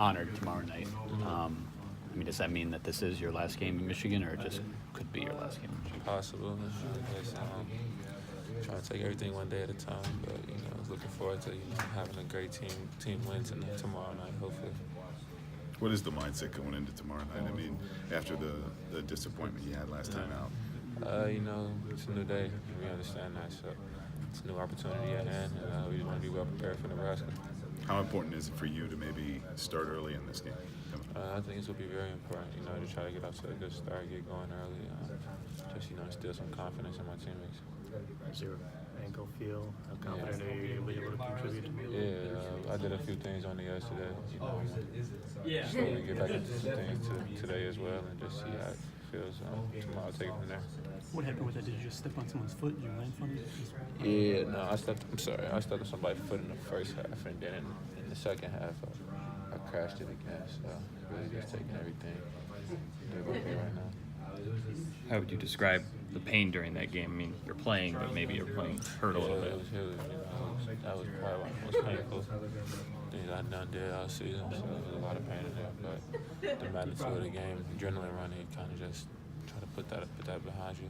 honored tomorrow night. I mean, does that mean that this is your last game in Michigan, or it just could be your last game in Michigan? Possible. I guess trying to take everything one day at a time, but looking forward to having a great team win tomorrow night, hopefully. What is the mindset going into tomorrow night? I mean, after the disappointment you had last time out. It's a new day. We understand that, so it's a new opportunity at hand, and we just want to be well prepared for Nebraska. How important is it for you to maybe start early in this game? I think this will be very important, to try to get off to a good start, get going early, just, instill some confidence in my teammates. How's your ankle feel? How confident are you to be able to contribute? I did a few things on it yesterday, slowly get back into some things today as well, and just see how it feels. Tomorrow I'll take it from there. What happened with that? Did you just step on someone's foot? Did you land funny? Yeah, no, I stepped on somebody's foot in the first half, and then in the second half, I crashed it again. So really just taking everything. They're okay right now. How would you describe the pain during that game? I mean, you're playing, but maybe you're playing hurt a little bit. It was huge. That was probably one of the most painful things I've done all season. So there was a lot of pain in there. But the magnitude of the game, adrenaline running, you kind of just try to put that behind you.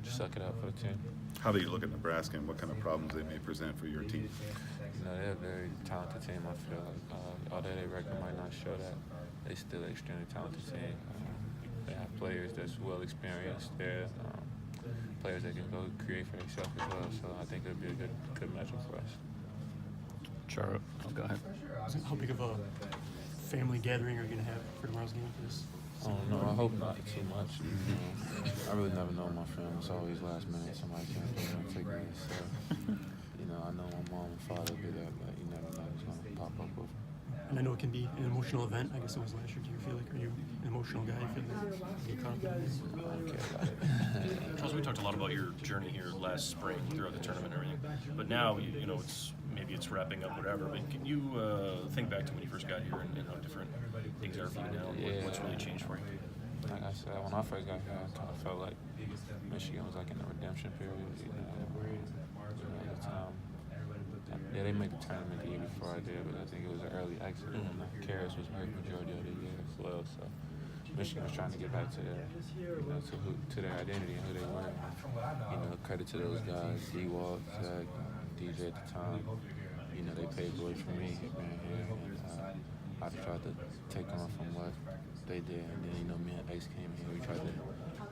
Just suck it up for the team. How do you look at Nebraska and what kind of problems they may present for your team? They're a very talented team, I feel like. Although their record might not show that, they're still an extremely talented team. They have players that's well experienced there, players that can go create for themselves as well. So I think it'll be a good matchup for us. Sure. Go ahead. How big of a family gathering are you going to have for tomorrow's game for this? I don't know. I hope not too much. I really never know my family. It's always last minute. Somebody can't take me. So, I know my mom and father will be there, but you never know who's going to pop up with. And I know it can be an emotional event. I guess it was last year. Do you feel like, are you an emotional guy? You feel like you're confident? I don't care about it. Charles, we talked a lot about your journey here last spring throughout the tournament and everything, but now it's wrapping up, whatever. But can you think back to when you first got here and how different things are for you now? And what's really changed for you? Like I said, when I first got here, I kind of felt like Michigan was like in a redemption period. At the time. Yeah, they made the tournament the year before I did, but I think it was an early exit, and Karras was hurt majority of the year as well. So Michigan was trying to get back to their, to their identity and who they were. Credit to those guys, D-Walk, Zach, DJ at the time. They paved the way for me being here, and I tried to take on from what they did. And then, me and Ace came here. We tried to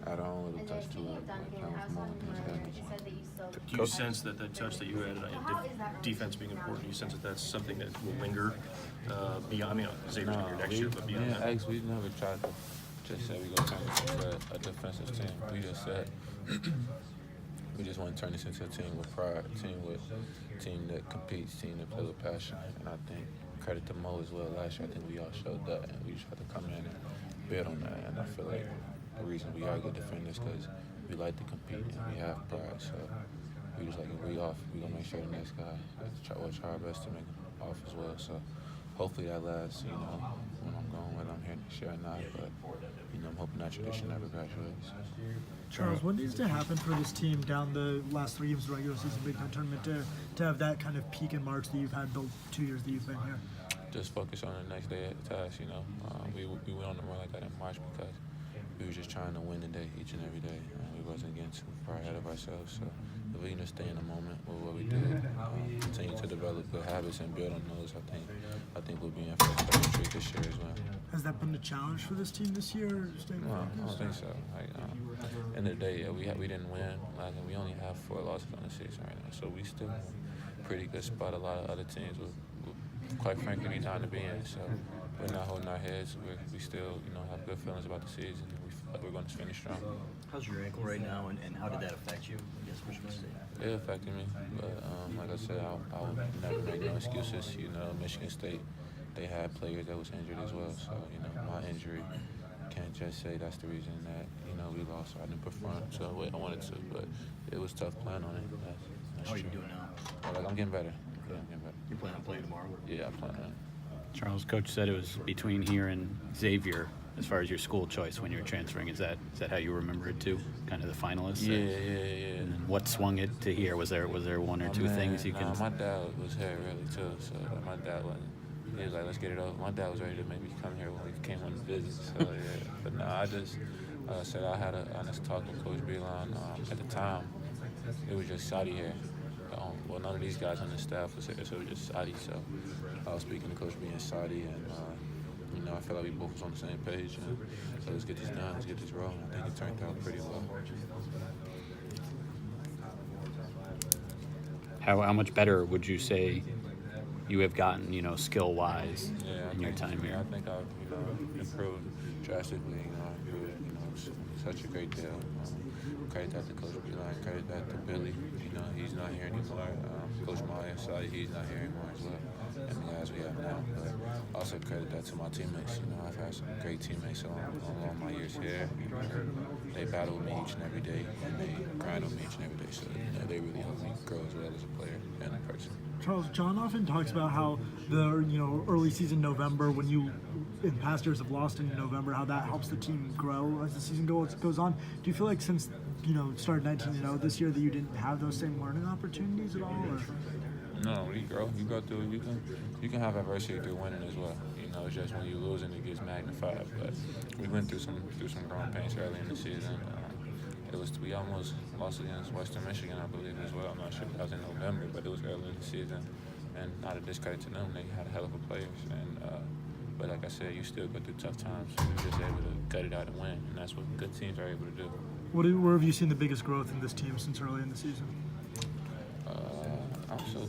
add our own little touch to it, kind of more things of that nature. Do you sense that the touch that you had, defense being important, you sense that that's something that will linger beyond? Xavier's going to be here next year, but beyond that? Ace, we never tried to just say we're going to turn this into a defensive team. We just said we just want to turn this into a team with pride, team that competes, team that plays with passion. And I think credit to Mo as well. Last year, I think we all showed that, and we just had to come in and build on that. And I feel like the reason we are good defenders because we like to compete and we have pride. So we just like if we off, we gonna make sure the next guy will try our best to make him off as well. So hopefully that lasts. When I'm going, whether I'm here next year or not. But I'm hoping that tradition never graduates. Charles, what needs to happen for this team down the last 3 games of the regular season Big Ten tournament to have that kind of peak in March that you've had the 2 years that you've been here? Just focus on the next day task. We went on the run like that in March because we were just trying to win the day each and every day. We wasn't getting too far ahead of ourselves. So if we can just stay in the moment with what we did, continue to develop good habits and build on those, I think we'll be in for a special treat this year as well. Has that been a challenge for this team this year? No, I don't think so. End of the day, we didn't win. We only have 4 losses on the season right now, so we still in a pretty good spot. A lot of other teams would quite frankly be time to be in. So we're not holding our heads. We still, have good feelings about the season. We feel like we're going to finish strong. How's your ankle right now, and how did that affect you? I guess Michigan State. It affected me, but like I said, I would never make no excuses. Michigan State, they had players that was injured as well. So my injury can't just say that's the reason that we lost or I didn't perform. So I wanted to, but it was tough playing on it. That's how are you true. doing now? I'm getting better. You plan on playing tomorrow? Yeah, I'm playing on. Charles, Coach said it was between here and Xavier as far as your school choice when you were transferring. Is that how you remember it too? Kind of the finalists? Yeah. And then what swung it to here? Was there one or two things you can? My dad was here really too, so my dad wasn't he was like, let's get it over. My dad was ready to make me come here when we came on the visit. So yeah, but no, I just said I had a honest talk with Coach Beeline. At the time, it was just Saudi here. Well, none of these guys on the staff was here, so it was just Saudi. So I was speaking to Coach B and Saudi, and I felt like we both was on the same page. And so let's get this done, let's get this rolling. I think it turned out pretty well. How much better would you say you have gotten, skill-wise in your time Yeah, here? I think I've improved drastically. It's such a great deal. Credit that to Coach Beeline, credit that to Billy. He's not here anymore. Coach Maya, Saudi, he's not here anymore as well. As we have now. But also credit that to my teammates. I've had some great teammates along my years here. They battle with me each and every day, and they grind with me each and every day. So they really help me grow as well as a player and a person. Charles, John often talks about how the early season November, when you in past years have lost in November, how that helps the team grow as the season goes on. Do you feel like since started 19-0 this year that you didn't have those same learning opportunities at all? Or? No, you grow. You go through. You can have adversity through winning as well. It's just when you lose and it gets magnified. But we went through some growing pains early in the season. We almost lost against Western Michigan, I believe, as well. I'm not sure if that was in November, but it was early in the season. And not a discredit to them, they had a hell of a players. But like I said, you still go through tough times. You're just able to gut it out and win, and that's what good teams are able to do. Where have you seen the biggest growth in this team since early in the season? I'm so